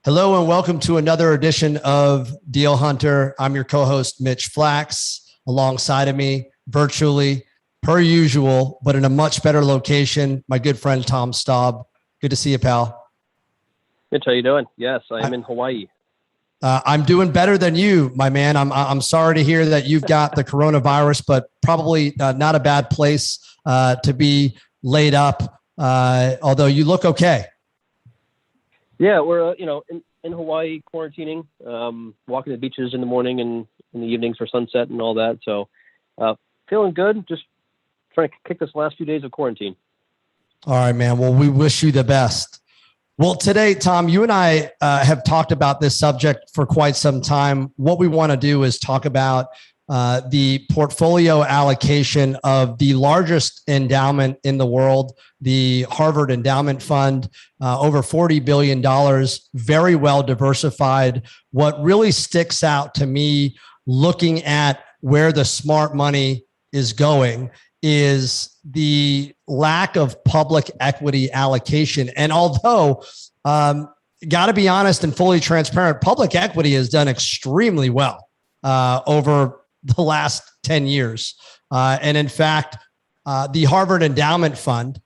Hello and welcome to another edition of Deal Hunter. I'm your co-host, Mitch Flax. Alongside of me, virtually, per usual, but in a much better location, my good friend, Tom Staub. Good to see you, pal. Mitch, how you doing? Yes, I'm in Hawaii. I'm doing better than you, my man. I'm sorry to hear that you've got the coronavirus, but probably not a bad place to be laid up, although you look okay. Yeah, we're in Hawaii quarantining, walking the beaches in the morning and in the evenings for sunset and all that. So feeling good, just trying to kick this last few days of quarantine. All right, man. Well, we wish you the best. Well, today, Tom, you and I have talked about this subject for quite some time. What we want to do is talk about the portfolio allocation of the largest endowment in the world, the Harvard Endowment Fund, over $40 billion, very well diversified. What really sticks out to me looking at where the smart money is going is the lack of public equity allocation. And although, got to be honest and fully transparent, public equity has done extremely well over the last 10 years. And in fact, the Harvard Endowment Fund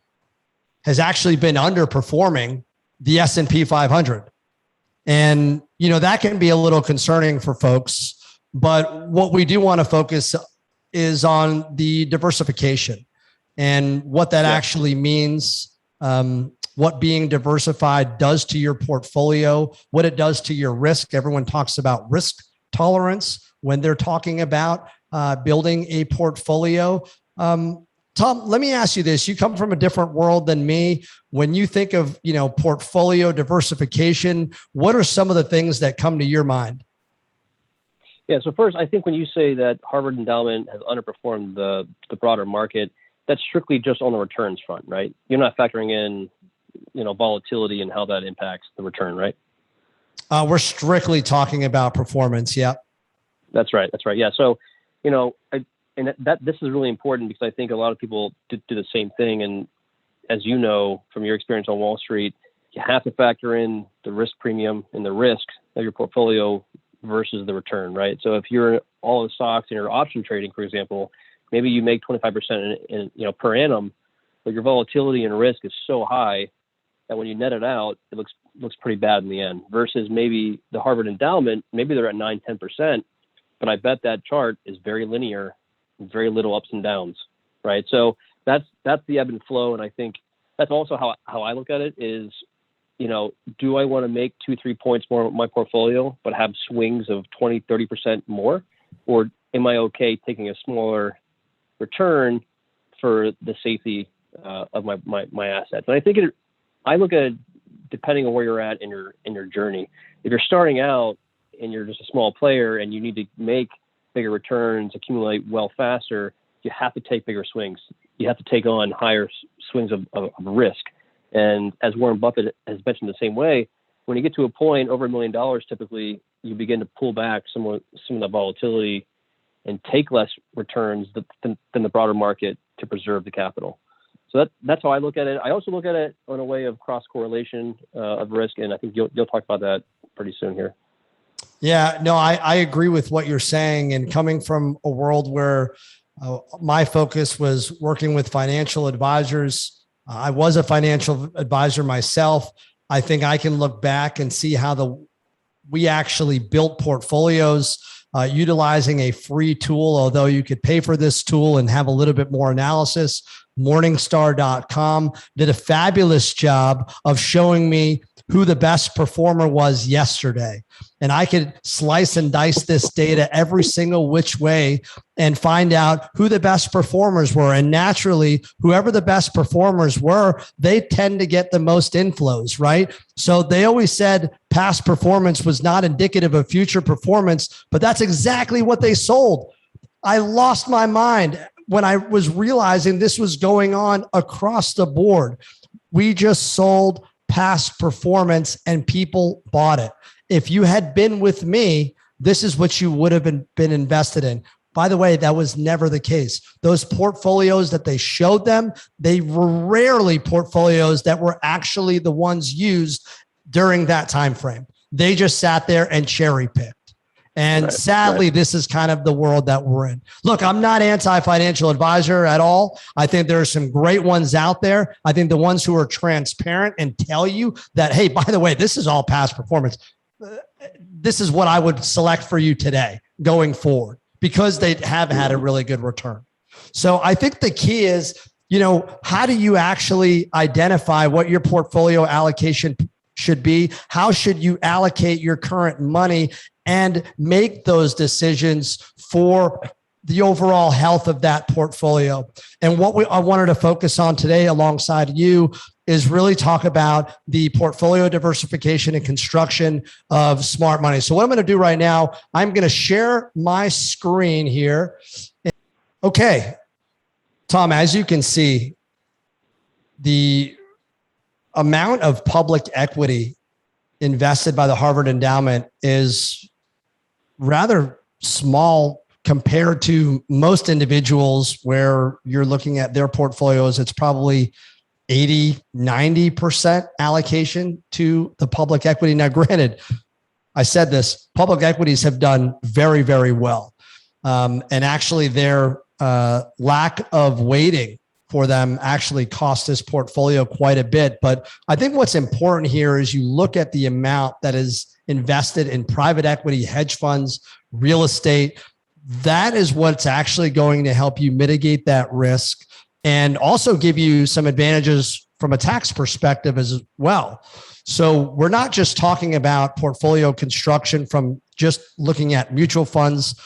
has actually been underperforming the S&P 500. And, that can be a little concerning for folks. But what we do want to focus is on the diversification and what that actually means, what being diversified does to your portfolio, what it does to your risk. Everyone talks about risk tolerance when they're talking about building a portfolio. Tom, let me ask you this. You come from a different world than me. When you think of, portfolio diversification, what are some of the things that come to your mind? Yeah, so first, I think when you say that Harvard Endowment has underperformed the broader market, that's strictly just on the returns front, right? You're not factoring in, volatility and how that impacts the return, right? We're strictly talking about performance. Yeah. That's right. Yeah. So, this is really important because I think a lot of people do the same thing. And as you know, from your experience on Wall Street, you have to factor in the risk premium and the risk of your portfolio versus the return, right? So if you're all the stocks and you're option trading, for example, maybe you make 25% in per annum, but your volatility and risk is so high that when you net it out, it looks pretty bad in the end. Versus maybe the Harvard Endowment, maybe they're at 9-10%, but I bet that chart is very linear, very little ups and downs, right? So that's the ebb and flow, and I think that's also how I look at it is, do I want to make 2-3 points more of my portfolio, but have swings of 20-30% more? Or am I okay taking a smaller return for the safety of my assets? And I think I look at it depending on where you're at in your journey. If you're starting out and you're just a small player and you need to make bigger returns, accumulate wealth faster, you have to take bigger swings. You have to take on higher swings of risk. And as Warren Buffett has mentioned the same way, when you get to a point over $1 million, typically you begin to pull back some of the volatility and take less returns than the broader market to preserve the capital. So that's how I look at it. I also look at it on a way of cross correlation of risk, and I think you'll talk about that pretty soon here. Yeah, no, I agree with what you're saying. And coming from a world where my focus was working with financial advisors, I was a financial advisor myself. I think I can look back and see how we actually built portfolios utilizing a free tool, although you could pay for this tool and have a little bit more analysis. Morningstar.com did a fabulous job of showing me who the best performer was yesterday. And I could slice and dice this data every single which way and find out who the best performers were. And naturally, whoever the best performers were, they tend to get the most inflows, right? So they always said past performance was not indicative of future performance, but that's exactly what they sold. I lost my mind when I was realizing this was going on across the board. We just sold past performance and people bought it. If you had been with me, this is what you would have been invested in. By the way, that was never the case. Those portfolios that they showed them, they were rarely portfolios that were actually the ones used during that time frame. They just sat there and cherry picked. And sadly, this is kind of the world that we're in. Look, I'm not anti-financial advisor at all. I think there are some great ones out there. I think the ones who are transparent and tell you that, hey, by the way, this is all past performance. This is what I would select for you today going forward because they have had a really good return. So I think the key is, how do you actually identify what your portfolio allocation should be? How should you allocate your current money and make those decisions for the overall health of that portfolio? And what I wanted to focus on today alongside you is really talk about the portfolio diversification and construction of smart money. So what I'm going to do right now, I'm going to share my screen here. Okay, Tom, as you can see, the amount of public equity invested by the Harvard Endowment is rather small compared to most individuals where you're looking at their portfolios. It's probably 80, 90% allocation to the public equity. Now, granted, I said this, public equities have done very, very well. And actually their lack of weighting for them actually cost this portfolio quite a bit. But I think what's important here is you look at the amount that is invested in private equity, hedge funds, real estate. That is what's actually going to help you mitigate that risk and also give you some advantages from a tax perspective as well. So we're not just talking about portfolio construction from just looking at mutual funds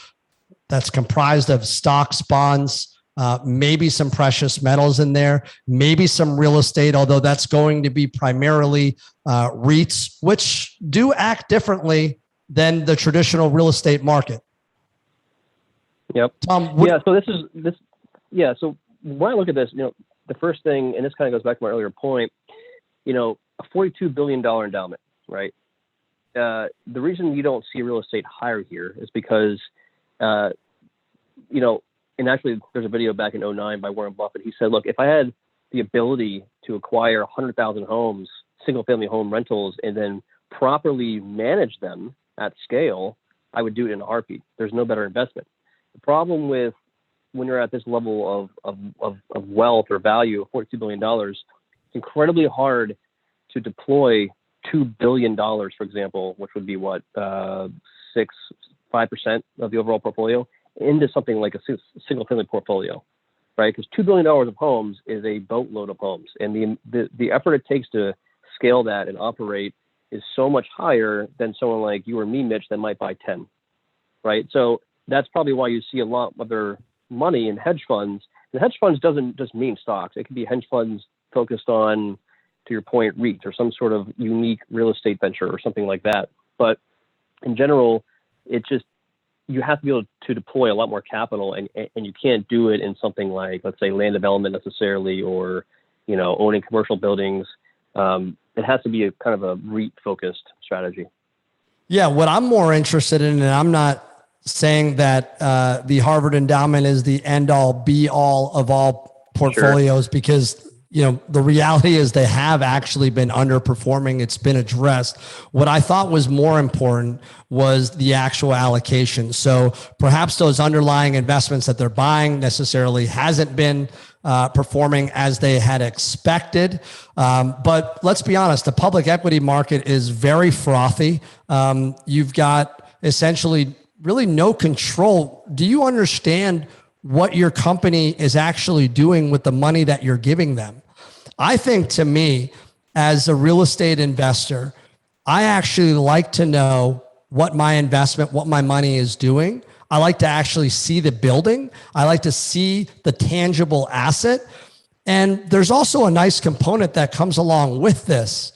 that's comprised of stocks, bonds, maybe some precious metals in there, maybe some real estate, although that's going to be primarily REITs, which do act differently than the traditional real estate market. Yep. Tom, So when I look at this, the first thing, and this kind of goes back to my earlier point, a $42 billion endowment, right? The reason you don't see real estate higher here is because, and actually there's a video back in 2009 by Warren Buffett. He said, look, if I had the ability to acquire 100,000 homes, single family home rentals, and then properly manage them at scale, I would do it in a heartbeat. There's no better investment. The problem with when you're at this level of wealth or value of $42 billion, it's incredibly hard to deploy $2 billion, for example, which would be 5% of the overall portfolio, into something like a single family portfolio, right? Because $2 billion of homes is a boatload of homes. And the effort it takes to scale that and operate is so much higher than someone like you or me, Mitch, that might buy 10, right? So that's probably why you see a lot of their money in hedge funds. And hedge funds doesn't just mean stocks. It could be hedge funds focused on, to your point, REITs or some sort of unique real estate venture or something like that. But in general, you have to be able to deploy a lot more capital, and you can't do it in something like, let's say, land development necessarily, or owning commercial buildings. It has to be a kind of a REIT-focused strategy. Yeah, what I'm more interested in, and I'm not saying that the Harvard Endowment is the end-all, be-all of all portfolios, because the reality is they have actually been underperforming. It's been addressed. What I thought was more important was the actual allocation. So perhaps those underlying investments that they're buying necessarily hasn't been performing as they had expected. But let's be honest, the public equity market is very frothy. You've got essentially really no control. Do you understand what your company is actually doing with the money that you're giving them? I think, to me, as a real estate investor, I actually like to know what my investment, what my money is doing. I like to actually see the building. I like to see the tangible asset. And there's also a nice component that comes along with this.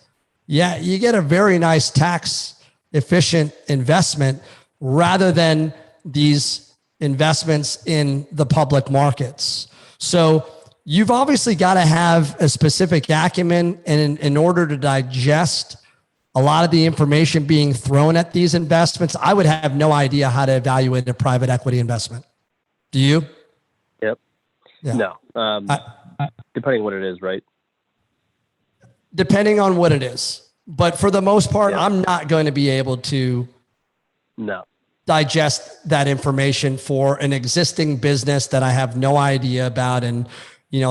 Yeah, you get a very nice tax efficient investment rather than these investments in the public markets. So you've obviously got to have a specific acumen in order to digest a lot of the information being thrown at these investments. I would have no idea how to evaluate a private equity investment. Do you? Yep. Yeah. No. Depending on what it is, right? Depending on what it is. But for the most part, Yeah. I'm not going to be able to No. digest that information for an existing business that I have no idea about. And,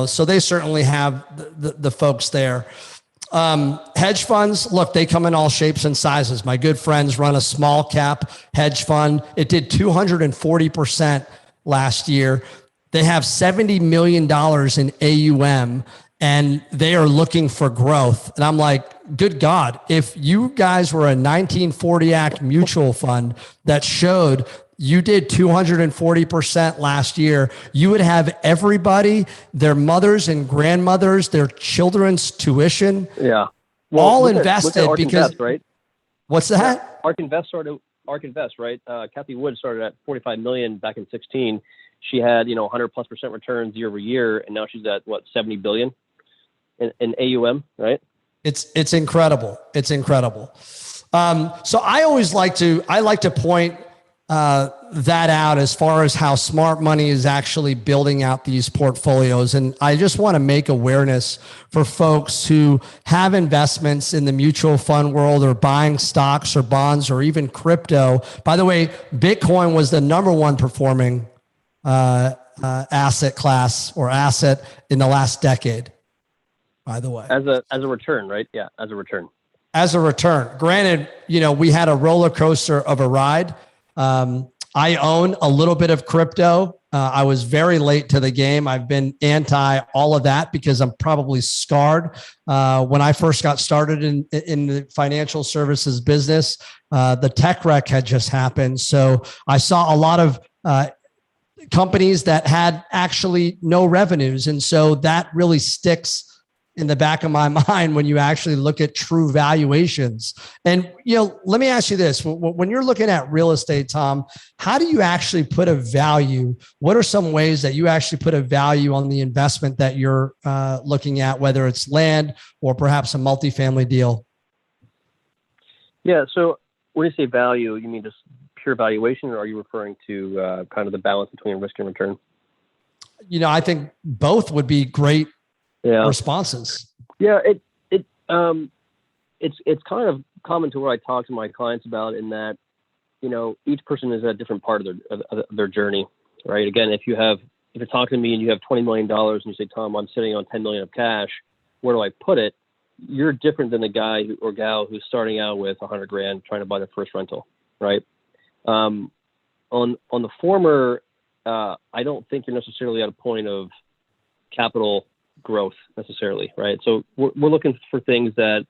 so they certainly have the folks there. Hedge funds, look, they come in all shapes and sizes. My good friends run a small cap hedge fund. It did 240% last year. They have $70 million in AUM and they are looking for growth. And I'm like, good God, if you guys were a 1940 Act mutual fund that showed you did 240% last year, you would have everybody, their mothers and grandmothers, their children's tuition, Yeah. all look invested at Ark because Invest, right? What's that? Ark Invest, right? Kathy Wood started at 45 million back in 16. She had, 100+% returns year over year. And now she's at 70 billion in AUM, right? It's incredible. It's incredible. So I always like to point that out as far as how smart money is actually building out these portfolios. And I just want to make awareness for folks who have investments in the mutual fund world or buying stocks or bonds or even crypto. By the way, Bitcoin was the number one performing asset class or asset in the last decade, by the way. As a return, right? Yeah, as a return. As a return. Granted, we had a roller coaster of a ride. I own a little bit of crypto. I was very late to the game. I've been anti all of that because I'm probably scarred. When I first got started in the financial services business, the tech wreck had just happened. So I saw a lot of companies that had actually no revenues. And so that really sticks in the back of my mind when you actually look at true valuations. And, let me ask you this. When you're looking at real estate, Tom, how do you actually put a value? What are some ways that you actually put a value on the investment that you're looking at, whether it's land or perhaps a multifamily deal? Yeah. So when you say value, you mean just pure valuation, or are you referring to kind of the balance between risk and return? I think both would be great responses. Yeah, it's kind of common to what I talk to my clients about, in that, each person is at a different part of their journey, right? Again, if you're talking to me and you have $20 million and you say, Tom, I'm sitting on 10 million of cash, where do I put it? You're different than the guy or gal who's starting out with 100 grand trying to buy their first rental, right? On the former, I don't think you're necessarily at a point of capital growth necessarily, right? So we're looking for things that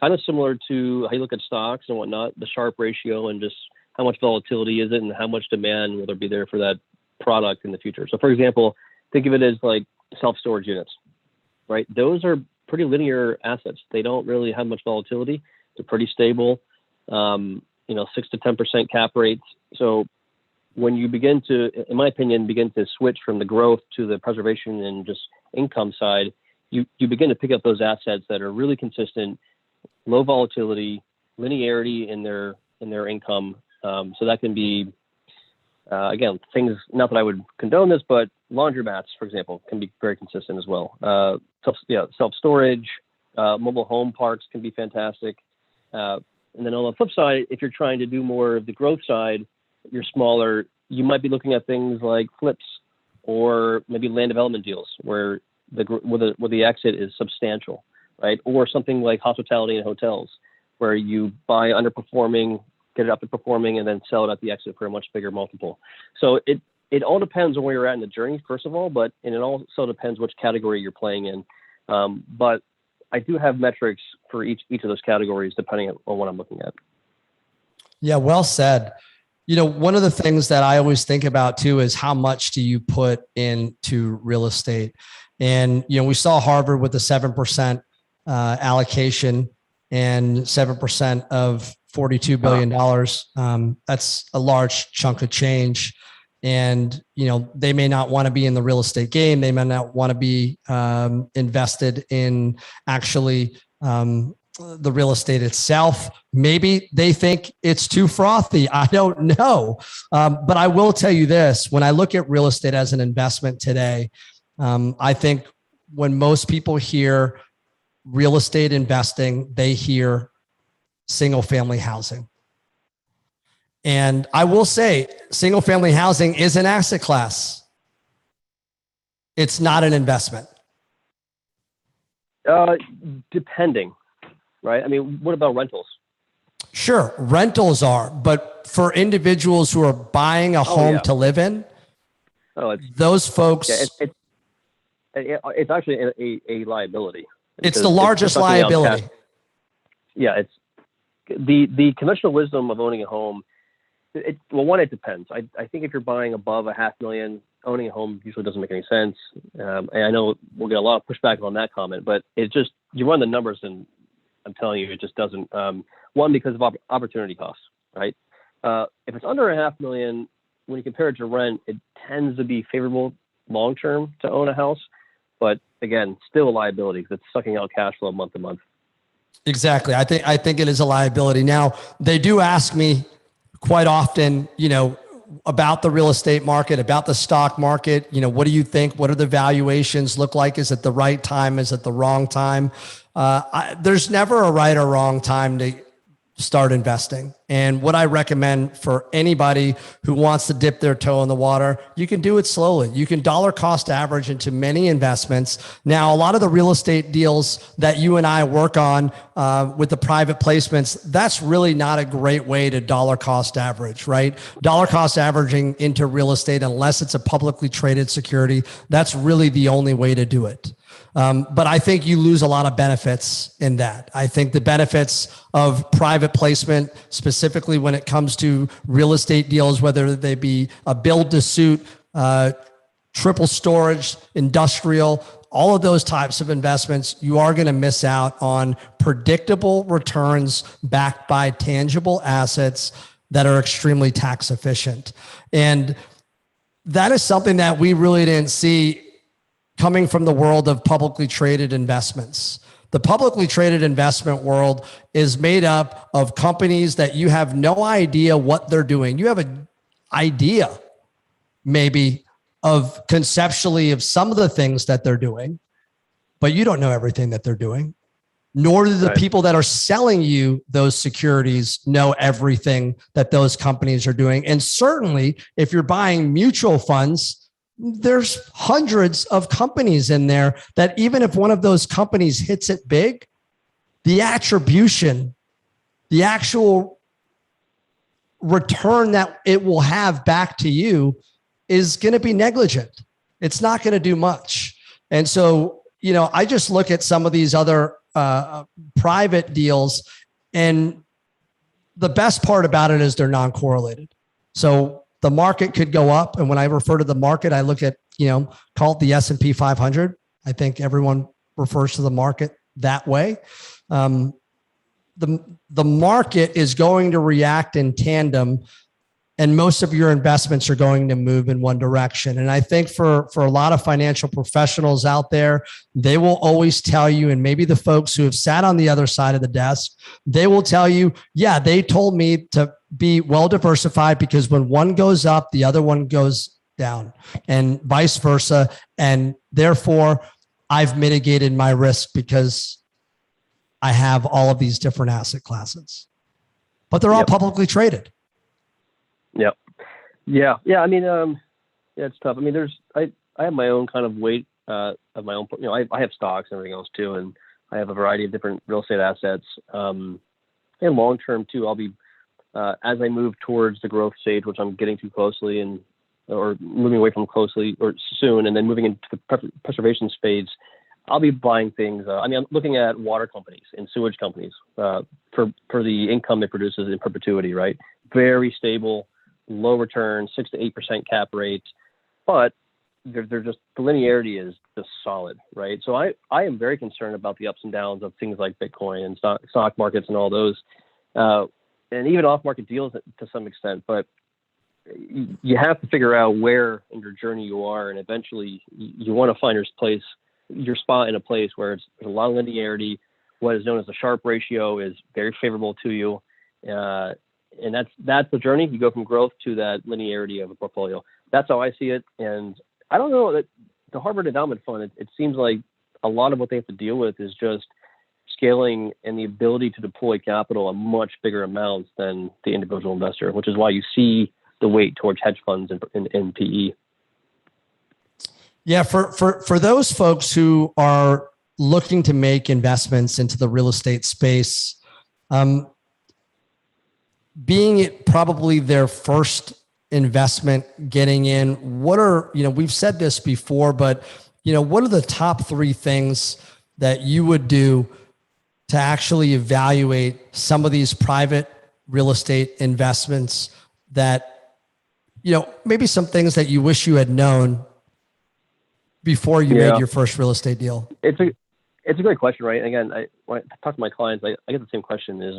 kind of similar to how you look at stocks and whatnot, the Sharpe ratio, and just how much volatility is it and how much demand will there be there for that product in the future. So for example, think of it as like self-storage units, right? Those are pretty linear assets. They don't really have much volatility. They're pretty stable, 6 to 10% cap rates. So when you begin to, in my opinion, switch from the growth to the preservation and just income side, you begin to pick up those assets that are really consistent, low volatility, linearity in their income. So that can be, again, things, not that I would condone this, but laundromats, for example, can be very consistent as well. Self-storage, mobile home parks can be fantastic. And then on the flip side, if you're trying to do more of the growth side, you're smaller, you might be looking at things like flips or maybe land development deals where the exit is substantial, right? Or something like hospitality and hotels, where you buy underperforming, get it up to performing, and then sell it at the exit for a much bigger multiple. So it all depends on where you're at in the journey, first of all, and it also depends which category you're playing in. But I do have metrics for each of those categories depending on what I'm looking at. Yeah, well said. One of the things that I always think about too is how much do you put into real estate? And, we saw Harvard with the 7% allocation and 7% of $42 billion. That's a large chunk of change. And, they may not want to be in the real estate game. They may not want to be invested in actually the real estate itself. Maybe they think it's too frothy. I don't know. But I will tell you this, when I look at real estate as an investment today, I think when most people hear real estate investing, they hear single family housing. And I will say single family housing is an asset class. It's not an investment. Depending, right? I mean, what about rentals? Sure, rentals are, but for individuals who are buying a home to live in, those folks, it's actually a liability. It's the largest liability. Yeah, it's the conventional wisdom of owning a home. One, it depends. I think if you're buying above $500,000, owning a home usually doesn't make any sense. And I know we'll get a lot of pushback on that comment, but it just, you run the numbers and I'm telling you, it just doesn't. One, because of opportunity costs, right? If it's under $500,000, when you compare it to rent, it tends to be favorable long-term to own a house. But again, still a liability because it's sucking out cash flow month to month. Exactly. I think it is a liability. Now, they do ask me quite often, about the real estate market, about the stock market. What do you think? What do the valuations look like? Is it the right time? Is it the wrong time? There's never a right or wrong time to start investing. And what I recommend for anybody who wants to dip their toe in the water, you can do it slowly. You can dollar cost average into many investments. Now, a lot of the real estate deals that you and I work on with the private placements, that's really not a great way to dollar cost average, right? Dollar cost averaging into real estate, unless it's a publicly traded security, that's really the only way to do it. But I think you lose a lot of benefits in that. I think the benefits of private placement, specifically when it comes to real estate deals, whether they be a build to suit, triple storage, industrial, all of those types of investments, you are going to miss out on predictable returns backed by tangible assets that are extremely tax efficient. And that is something that we really didn't see coming from the world of publicly traded investments. The publicly traded investment world is made up of companies that you have no idea what they're doing. You have an idea, maybe, of conceptually of some of the things that they're doing, but you don't know everything that they're doing, nor do the people that are selling you those securities know everything that those companies are doing. And certainly, if you're buying mutual funds, there's hundreds of companies in there that even if one of those companies hits it big, the attribution, the actual return that it will have back to you is going to be negligent. It's not going to do much. And so, I just look at some of these other private deals, and the best part about it is they're non-correlated. So the market could go up. And when I refer to the market, I look at, call it the S&P 500. I think everyone refers to the market that way. The market is going to react in tandem, and most of your investments are going to move in one direction. And I think for a lot of financial professionals out there, they will always tell you, and maybe the folks who have sat on the other side of the desk, they will tell you, yeah, they told me to be well diversified because when one goes up, the other one goes down, and vice versa. And therefore, I've mitigated my risk because I have all of these different asset classes, but they're all publicly traded. Yep. Yeah. I mean, it's tough. I mean, I have my own kind of weight of my own. I have stocks and everything else too, and I have a variety of different real estate assets. And long term too, I'll be as I move towards the growth stage, which I'm getting to closely, or moving away from closely or soon, and then moving into the preservation stage. I'll be buying things. I'm looking at water companies and sewage companies for the income it produces in perpetuity. Right, very stable, low return, 6 to 8% cap rates, but they're just, the linearity is just solid, right? So I am very concerned about the ups and downs of things like Bitcoin and stock markets and all those, and even off-market deals to some extent. But you have to figure out where in your journey you are, and eventually you want to find your spot in a place where there's a lot of linearity. What is known as the Sharpe ratio is very favorable to you. And that's the journey. You go from growth to that linearity of a portfolio. That's how I see it. And I don't know that the Harvard Endowment Fund, it seems like a lot of what they have to deal with is just scaling and the ability to deploy capital at much bigger amounts than the individual investor, which is why you see the weight towards hedge funds and PE. Yeah, for those folks who are looking to make investments into the real estate space, being it probably their first investment getting in, what are, we've said this before, but, what are the top three things that you would do to actually evaluate some of these private real estate investments that, maybe some things that you wish you had known before you made your first real estate deal? It's a great question, right? Again, when I talk to my clients, I get the same question: is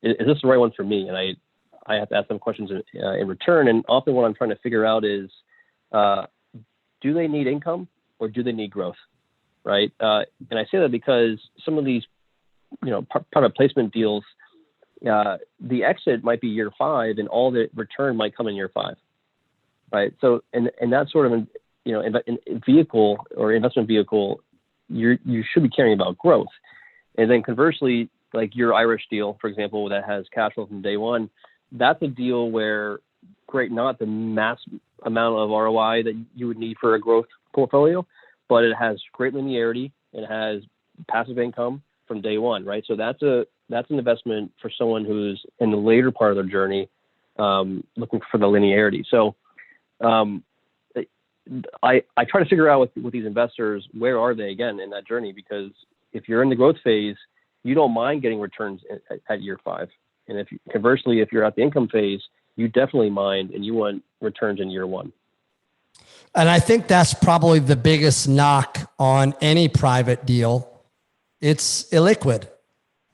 this the right one for me? And I have to ask them questions in return. And often, what I'm trying to figure out is, do they need income or do they need growth, right? And I say that because some of these, private placement deals, the exit might be year 5, and all the return might come in year 5, right? So, and that sort of vehicle or investment vehicle, you should be caring about growth. And then conversely, like your Irish deal, for example, that has cash flow from day one, that's a deal where, great, not the mass amount of ROI that you would need for a growth portfolio, but it has great linearity. It has passive income from day one, right? So that's an investment for someone who's in the later part of their journey, looking for the linearity. So, I try to figure out with these investors, where are they again in that journey? Because if you're in the growth phase, you don't mind getting returns at year 5. And conversely, if you're at the income phase, you definitely mind and you want returns in year 1. And I think that's probably the biggest knock on any private deal. It's illiquid.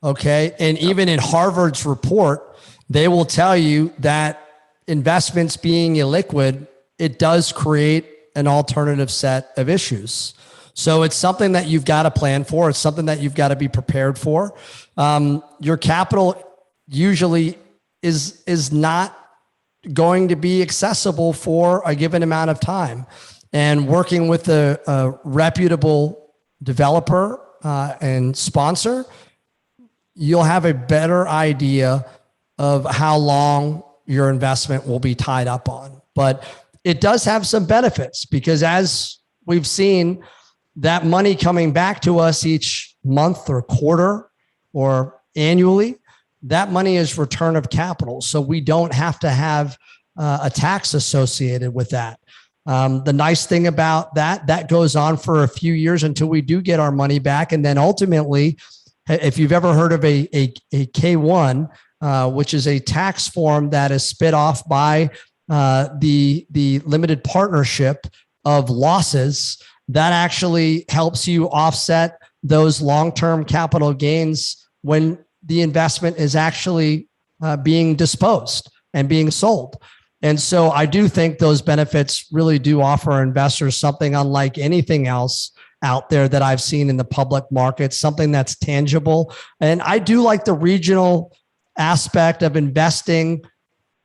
Okay. And even in Harvard's report, they will tell you that investments being illiquid, it does create an alternative set of issues. So it's something that you've got to plan for. It's something that you've got to be prepared for. Your capital usually is not going to be accessible for a given amount of time. And working with a reputable developer and sponsor, you'll have a better idea of how long your investment will be tied up on. But it does have some benefits, because as we've seen, that money coming back to us each month or quarter or annually, that money is return of capital. So we don't have to have a tax associated with that. The nice thing about that goes on for a few years until we do get our money back. And then ultimately, if you've ever heard of a K-1, which is a tax form that is spit off by the limited partnership of losses, that actually helps you offset those long-term capital gains when the investment is actually being disposed and being sold. And so I do think those benefits really do offer investors something unlike anything else out there that I've seen in the public markets, something that's tangible. And I do like the regional aspect of investing,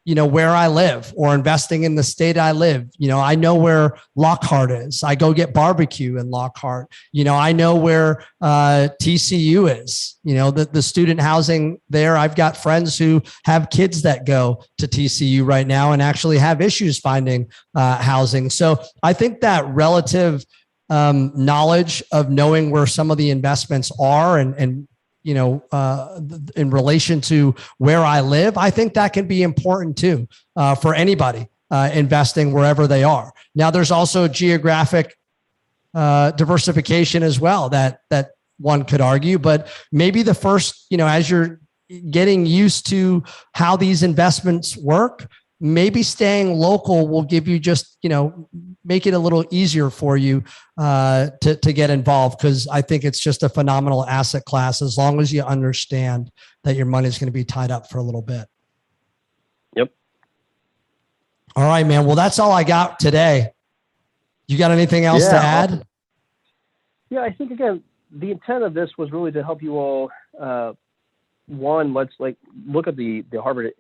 where I live, or investing in the state I live. I know where Lockhart is. I go get barbecue in Lockhart. I know where TCU is, the student housing there. I've got friends who have kids that go to TCU right now and actually have issues finding housing. So I think that relative knowledge of knowing where some of the investments are and in relation to where I live, I think that can be important too, for anybody investing wherever they are. Now, there's also geographic diversification as well that one could argue, but maybe the first, as you're getting used to how these investments work, maybe staying local will give you just, make it a little easier for you to get involved. Because I think it's just a phenomenal asset class, as long as you understand that your money is going to be tied up for a little bit. Yep. All right, man. Well, that's all I got today. You got anything else to add? Awesome. Yeah, I think, again, the intent of this was really to help you all. One, let's look at the Harvard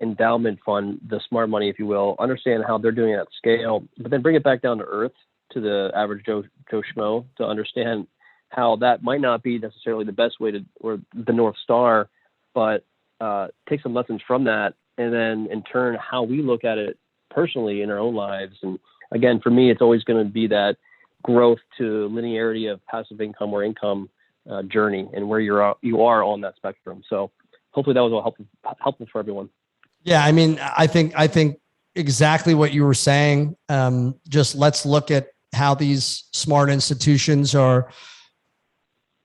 endowment fund, the smart money, if you will, understand how they're doing it at scale, but then bring it back down to earth to the average Joe Schmo to understand how that might not be necessarily the best way to, or the North Star, but take some lessons from that. And then in turn, how we look at it personally in our own lives. And again, for me, it's always going to be that growth to linearity of passive income or income journey and where you are on that spectrum. So hopefully that was all helpful for everyone. Yeah. I mean, I think exactly what you were saying. Just let's look at how these smart institutions are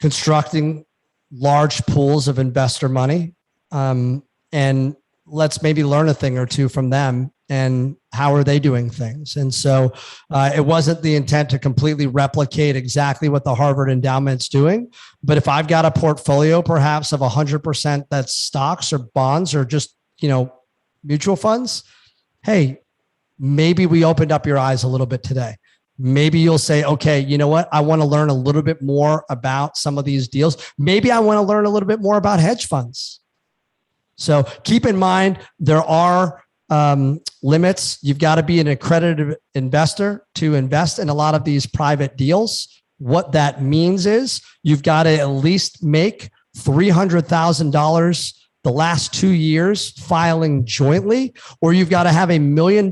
constructing large pools of investor money. And let's maybe learn a thing or two from them and how are they doing things. And so it wasn't the intent to completely replicate exactly what the Harvard endowment's doing. But if I've got a portfolio perhaps of 100% that's stocks or bonds or just, mutual funds, hey, maybe we opened up your eyes a little bit today. Maybe you'll say, okay, you know what? I want to learn a little bit more about some of these deals. Maybe I want to learn a little bit more about hedge funds. So keep in mind, there are limits. You've got to be an accredited investor to invest in a lot of these private deals. What that means is you've got to at least make $300,000 the last 2 years filing jointly, or you've got to have $1 million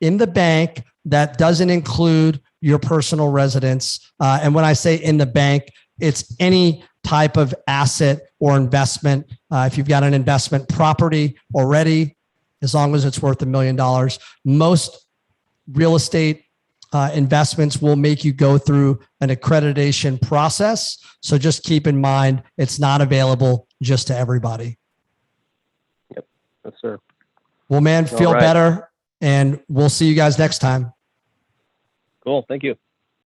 in the bank that doesn't include your personal residence. And when I say in the bank, it's any type of asset or investment. If you've got an investment property already, as long as it's worth $1 million, most real estate investments will make you go through an accreditation process. So just keep in mind, it's not available just to everybody. Yep. Yes, sir. Well, man, feel better, and we'll see you guys next time. Cool. Thank you.